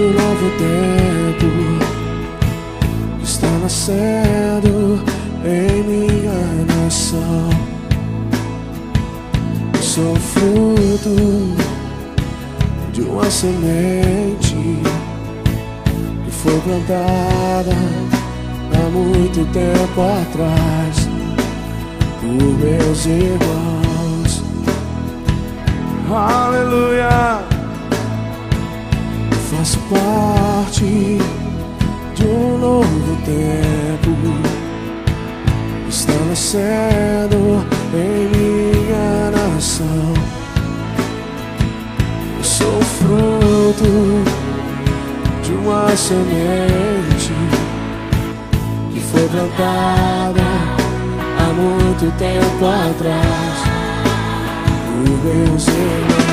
de um novo tempo que está nascendo em minha nação. Eu sou fruto de uma semente que foi plantada há muito tempo atrás por meus irmãos. Aleluia! Eu faço parte de um novo tempo que está nascendo em minha nação. Eu sou fruto de uma semente que foi plantada há muito tempo atrás por meus irmãos.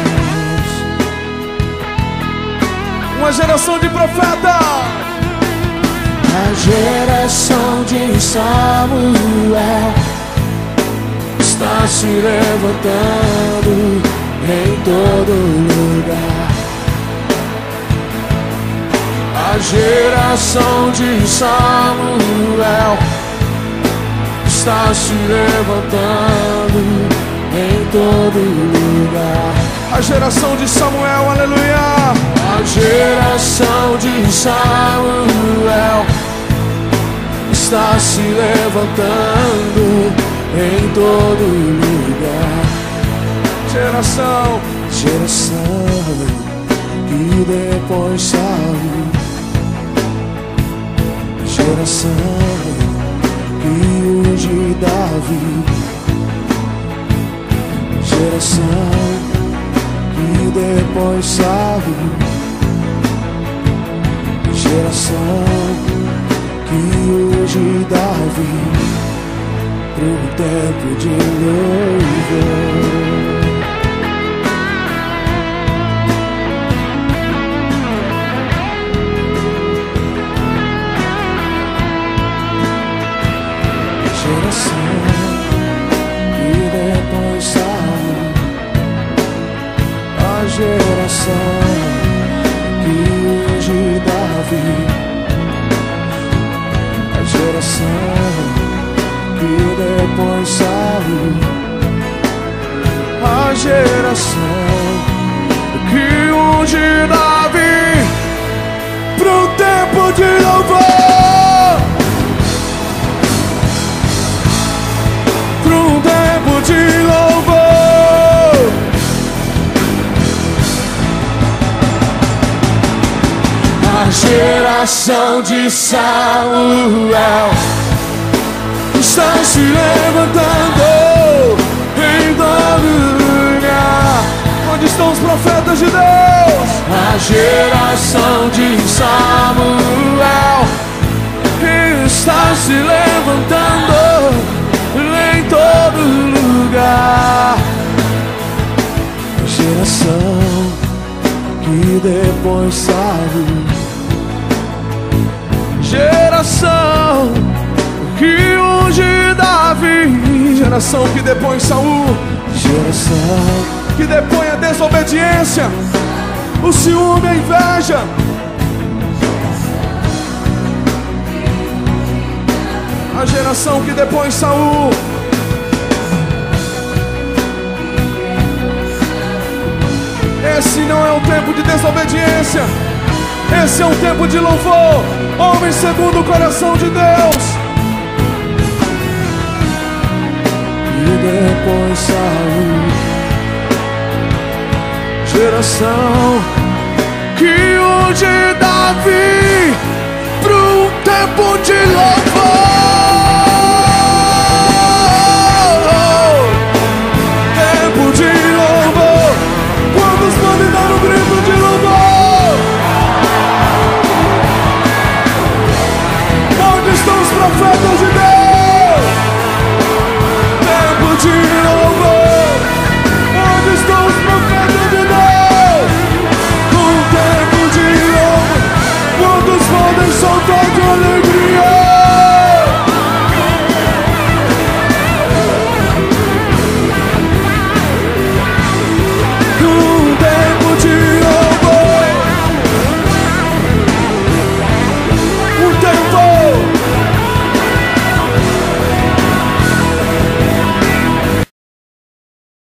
Uma geração de profetas, a geração de Samuel está se levantando em todo lugar. A geração de Samuel está se levantando em todo lugar. A geração de Samuel, aleluia. A geração de Samuel está se levantando em todo lugar. Geração que depois Saul, geração que unge Davi, geração que depois Saul, geração que unge Davi pro tempo de louvor. Geração que depois Saul, a geração que unge Davi, a geração que depois Saul, a geração que unge Davi pro tempo de louvor. De louvor, a geração de Samuel está se levantando em todo lugar. Onde estão os profetas de Deus? A geração de Samuel está se levantando em todo lugar. Geração que depois Saul, geração que unge Davi, geração que depõe Saul, geração que depõe a desobediência, o ciúme, a inveja. A geração que depõe Saul, esse não é um tempo de desobediência, esse é um tempo de louvor. Homem segundo o coração de Deus. E depois Saul, geração que unge Davi pro tempo de louvor.